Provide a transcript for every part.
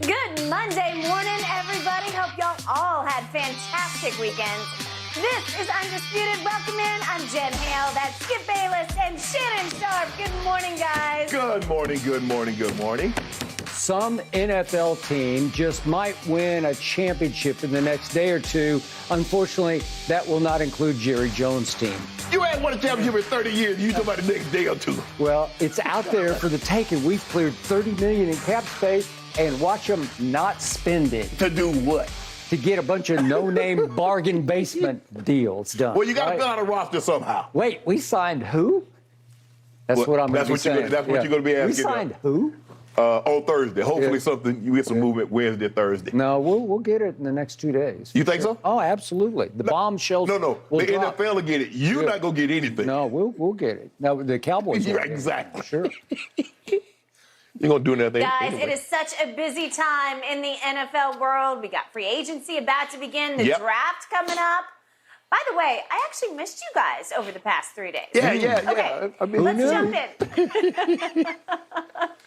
Good Monday morning, everybody. Hope y'all all had fantastic weekends. This is Undisputed. Welcome in. I'm Jen Hale. That's Skip Bayless and Shannon Sharp. Good morning, guys. Good morning, good morning, good morning. Some NFL team just might win a championship in the next day or two. Unfortunately, that will not include Jerry Jones' team. You ain't won a championship in 30 years. You talking about the next day or two. Well, it's out there for the taking. We've cleared $30 million in cap space, and watch them not spend it. To do what? To get a bunch of no-name bargain basement deals done. Well, you got to right? fill out a roster somehow. Wait, we signed who? That's Well, what I'm going that's to be what saying. you're that's what you're going to be asking. We signed who? On Thursday. Hopefully Yeah. something, you get some movement Wednesday, Thursday. No, we'll get it in the next 2 days. You think so? Oh, absolutely. The bombshells. No. will The drop. NFL will get it. You're not going to get anything. No, we'll get it. Now the Cowboys. will Yeah, get it. exactly. Sure. You're going to do nothing. Guys, anyway. it is such a busy time in the NFL world. We got free agency about to begin, the Yep. draft coming up. By the way, I actually missed you guys over the past 3 days. Yeah. Okay, I mean, let's knew? jump in.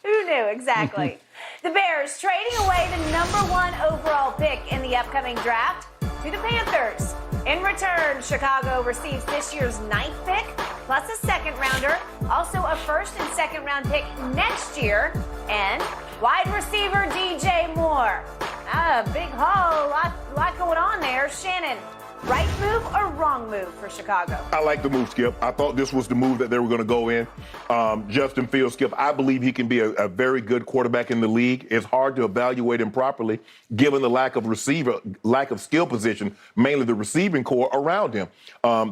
Who knew, exactly. The Bears trading away the #1 overall pick in the upcoming draft to the Panthers. In return, Chicago receives this year's 9th pick, plus a second-rounder, also a first and second-round pick next year, and wide receiver DJ Moore. Big haul, lot going on there. Shannon, right move or wrong move for Chicago? I like the move, Skip. I thought this was the move that they were going to go in. Justin Fields, Skip, I believe he can be a very good quarterback in the league. It's hard to evaluate him properly given the lack of skill position, mainly the receiving core around him.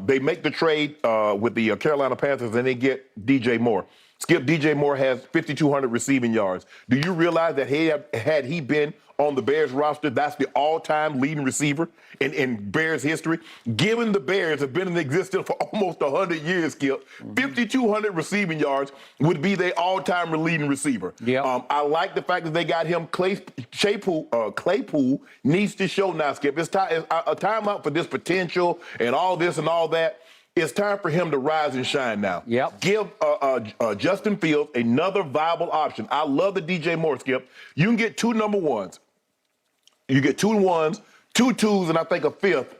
They make the trade with the Carolina Panthers, and they get DJ Moore. Skip, DJ Moore has 5,200 receiving yards. Do you realize that had he been on the Bears roster, that's the all-time leading receiver in Bears history? Given the Bears have been in existence for almost 100 years, Skip, 5,200 receiving yards would be their all-time leading receiver. Yep. I like the fact that they got him. Claypool needs to show now, Skip. It's a time out for this potential and all this and all that. It's time for him to rise and shine now. Yep. Give Justin Fields another viable option. I love the DJ Moore, Skip. You can get 2 #1s. You get 2 1s, 2 2s, and I think a 5th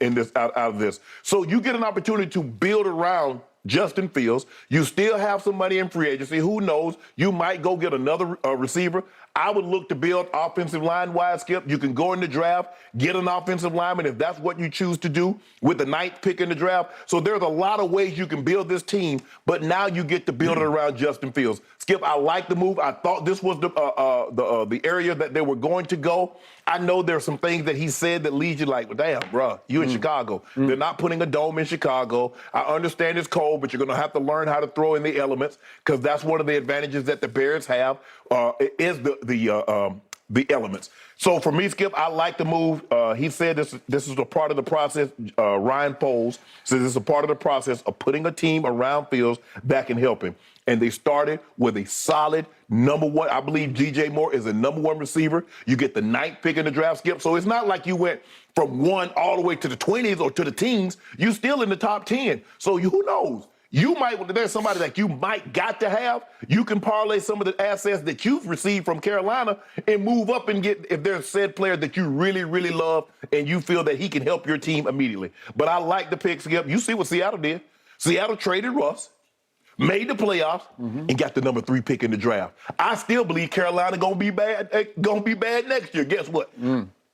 in this out of this. So you get an opportunity to build around Justin Fields. You still have some money in free agency. Who knows? You might go get another receiver. I would look to build offensive line-wise, Skip. You can go in the draft, get an offensive lineman if that's what you choose to do with the 9th pick in the draft. So there's a lot of ways you can build this team, but now you get to build it around Justin Fields. Skip, I like the move. I thought this was the area that they were going to go. I know there's some things that he said that lead you like, well, damn, bro, you in Chicago. They're not putting a dome in Chicago. I understand it's cold, but you're going to have to learn how to throw in the elements because that's one of the advantages that the Bears have is the elements. So for me, Skip, I like the move. He said this is a part of the process. Ryan Poles says this is a part of the process of putting a team around Fields that can help him. And they started with a solid #1. I believe DJ Moore is a #1 receiver. You get the 9th pick in the draft, Skip. So it's not like you went from 1 all the way to the 20s or to the teens. You still in the top 10. So who knows? There's somebody that you might got to have. You can parlay some of the assets that you've received from Carolina and move up and get, if there's said player that you really, really love and you feel that he can help your team immediately. But I like the pick, Skip. You see what Seattle did. Seattle traded Russ, made the playoffs, and got the #3 pick in the draft. I still believe Carolina gonna be bad next year. Guess what?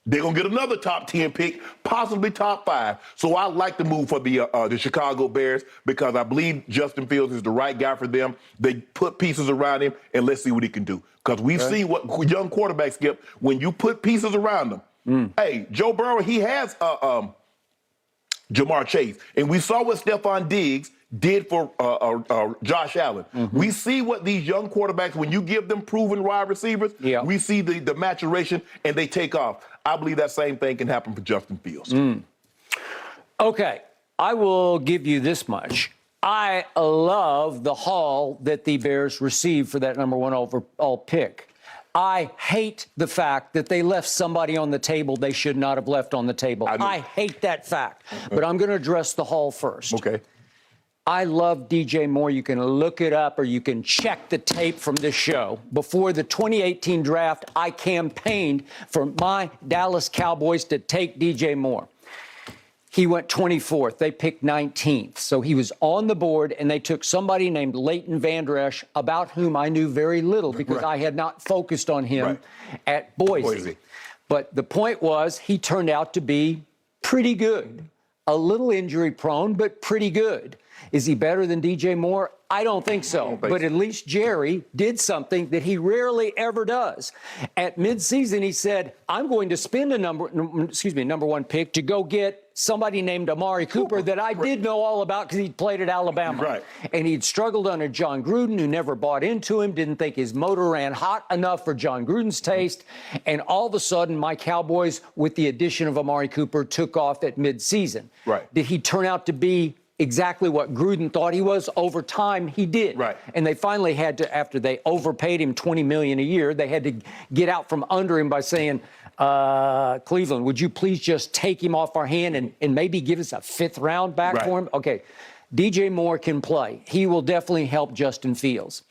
They're gonna get another top 10 pick, possibly top 5. So I like the move for the Chicago Bears because I believe Justin Fields is the right guy for them. They put pieces around him, and let's see what he can do. Because we've seen what young quarterbacks, Skip, when you put pieces around them. Hey, Joe Burrow, he has Jamar Chase, and we saw what Stephon Diggs did for Josh Allen. We see what these young quarterbacks, when you give them proven wide receivers, we see the maturation and they take off. I believe that same thing can happen for Justin Fields. Okay, I will give you this much. I love the haul that the Bears received for that #1 overall pick. I hate the fact that they left somebody on the table they should not have left on the table. I hate that fact. But I'm going to address the haul first. Okay. I love DJ Moore. You can look it up or you can check the tape from this show. Before the 2018 draft, I campaigned for my Dallas Cowboys to take DJ Moore. He went 24th. They picked 19th. So he was on the board, and they took somebody named Leighton Vander Esch, about whom I knew very little because I had not focused on him at Boise. But the point was, he turned out to be pretty good. A little injury prone, but pretty good. Is he better than DJ Moore? I don't think so. But at least Jerry did something that he rarely ever does. At midseason, he said, I'm going to spend a number one pick to go get somebody named Amari Cooper that I did know all about because he'd played at Alabama. And he'd struggled under John Gruden, who never bought into him, didn't think his motor ran hot enough for John Gruden's taste. And all of a sudden, my Cowboys, with the addition of Amari Cooper, took off at midseason. Did he turn out to be exactly what Gruden thought he was? Over time, he did. And they finally had to, after they overpaid him $20 million a year, they had to get out from under him by saying, Cleveland, would you please just take him off our hand and maybe give us a 5th round back for him? Okay, DJ Moore can play. He will definitely help Justin Fields.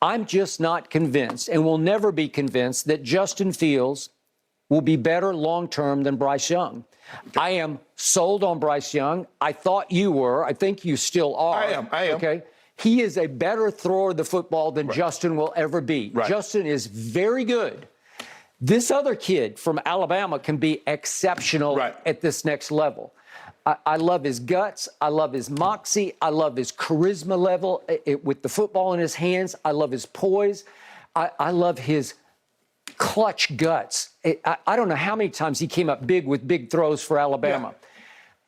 I'm just not convinced, and will never be convinced, that Justin Fields will be better long-term than Bryce Young. I am sold on Bryce Young. I thought you were. I think you still are. I am. Okay. He is a better thrower of the football than Justin will ever be. Justin is very good. This other kid from Alabama can be exceptional at this next level. I love his guts. I love his moxie. I love his charisma level with the football in his hands. I love his poise. I love his clutch guts. I don't know how many times he came up big with big throws for Alabama.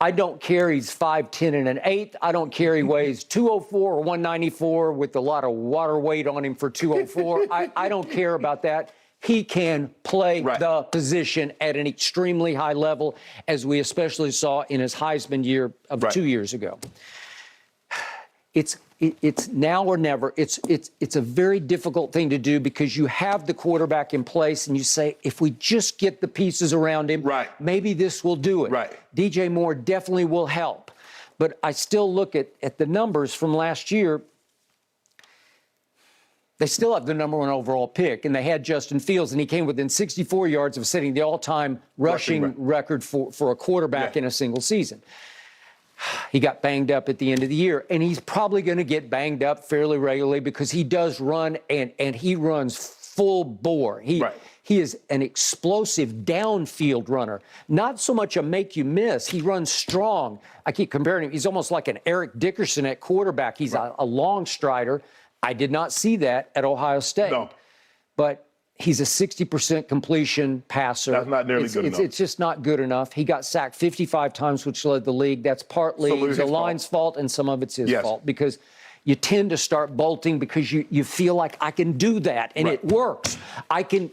I don't care he's 5'10" and an eighth. I don't care he weighs 204 or 194 with a lot of water weight on him for 204. I don't care about that. He can play the position at an extremely high level, as we especially saw in his Heisman year of 2 years ago. It's now or never. It's a very difficult thing to do because you have the quarterback in place and you say, if we just get the pieces around him, maybe this will do it. DJ Moore definitely will help. But I still look at the numbers from last year. They still have the #1 overall pick, and they had Justin Fields, and he came within 64 yards of setting the all-time rushing record for a quarterback in a single season. He got banged up at the end of the year, and he's probably going to get banged up fairly regularly because he does run, and he runs full bore. He is an explosive downfield runner, not so much a make you miss. He runs strong. I keep comparing him. He's almost like an Eric Dickerson at quarterback. He's a long strider. I did not see that at Ohio State. But he's a 60% completion passer. That's not nearly good enough. It's just not good enough. He got sacked 55 times, which led the league. That's partly the line's fault, and some of it's his fault, because you tend to start bolting because you feel like I can do that, and it works. I can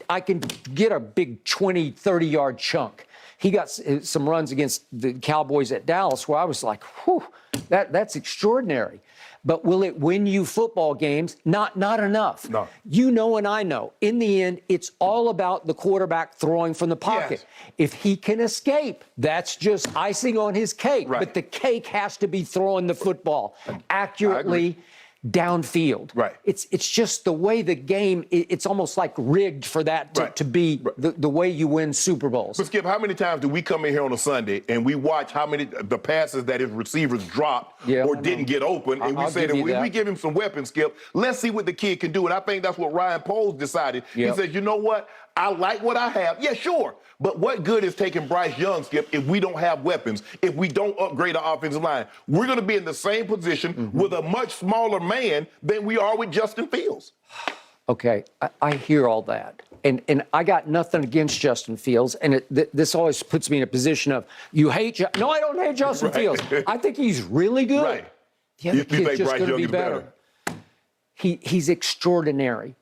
get a big 20, 30-yard chunk. He got some runs against the Cowboys at Dallas where I was like, whew, that's extraordinary. But will it win you football games? Not enough. You know and I know. In the end, it's all about the quarterback throwing from the pocket. If he can escape, that's just icing on his cake. But the cake has to be throwing the football accurately downfield. It's just the way the game, it's almost like rigged for that to be the way you win Super Bowls. But Skip, how many times do we come in here on a Sunday and we watch how many the passes that his receivers dropped or didn't get open, and we say that we give him some weapons, Skip, let's see what the kid can do. And I think that's what Ryan Poles decided. He said, you know what? I like what I have. Yeah, sure. But what good is taking Bryce Young, Skip, if we don't have weapons, if we don't upgrade our offensive line? We're going to be in the same position with a much smaller man than we are with Justin Fields. Okay, I hear all that. And I got nothing against Justin Fields. And this always puts me in a position of, you hate No, I don't hate Justin Fields. I think he's really good. The other kid's just going to be better. He's extraordinary.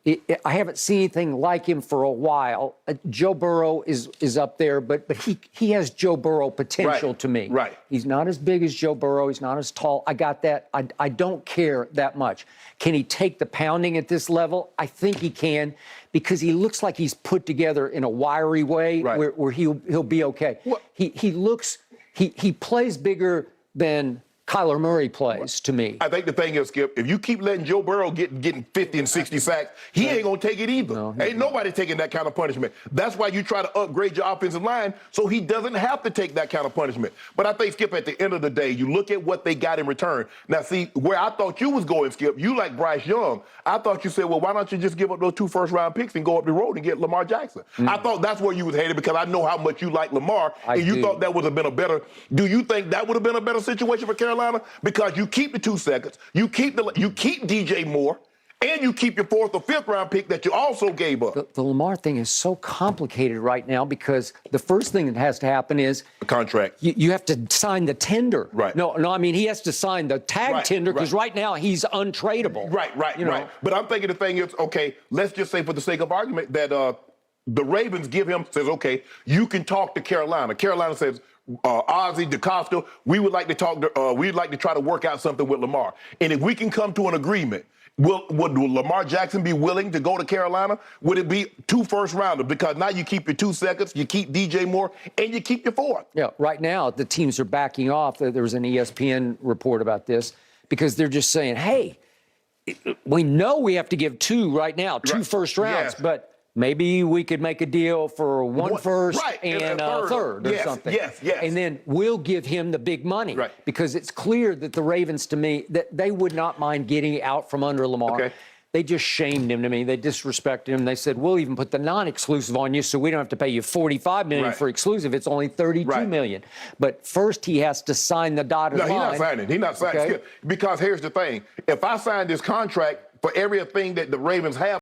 I haven't seen anything like him for a while. Joe Burrow is up there, but he has Joe Burrow potential to me. He's not as big as Joe Burrow. He's not as tall. I got that. I don't care that much. Can he take the pounding at this level? I think he can, because he looks like he's put together in a wiry way where he'll be okay. He plays bigger than Kyler Murray plays to me. I think the thing is, Skip, if you keep letting Joe Burrow getting 50 and 60 sacks, he ain't going to take it either. No, ain't nobody taking that kind of punishment. That's why you try to upgrade your offensive line so he doesn't have to take that kind of punishment. But I think, Skip, at the end of the day, you look at what they got in return. Now, see, where I thought you was going, Skip, you like Bryce Young. I thought you said, well, why don't you just give up those 2 first-round picks and go up the road and get Lamar Jackson? I thought that's where you was headed because I know how much you like Lamar, and you thought that would have been a better – do you think that would have been a better situation for Carolina? Because you keep the 2 seconds, you keep DJ Moore, and you keep your 4th or 5th round pick that you also gave up. The Lamar thing is so complicated right now because the first thing that has to happen is a contract. You have to sign the tender. Right. No, I mean he has to sign the tag tender because right now he's untradeable. Right. But I'm thinking the thing is, okay, let's just say for the sake of argument that the Ravens says, okay, you can talk to Carolina. Carolina says, Ozzie, DeCosta, we'd like to try to work out something with Lamar. And if we can come to an agreement, would Lamar Jackson be willing to go to Carolina? Would it be 2 first-rounders? Because now you keep your 2 seconds, you keep DJ Moore, and you keep your 4th. Yeah, right now the teams are backing off. There was an ESPN report about this because they're just saying, hey, we know we have to give 2 right now, 2 first rounds, but maybe we could make a deal for 1 first and a third or something. Yes. And then we'll give him the big money. Right. Because it's clear that the Ravens, to me, that they would not mind getting out from under Lamar. Okay. They just shamed him to me. They disrespected him. They said, we'll even put the non-exclusive on you so we don't have to pay you $45 million for exclusive. It's only $32 million. But first he has to sign the dotted line. No, he's not signing. He's not signing. Okay. Because here's the thing. If I sign this contract for everything that the Ravens have,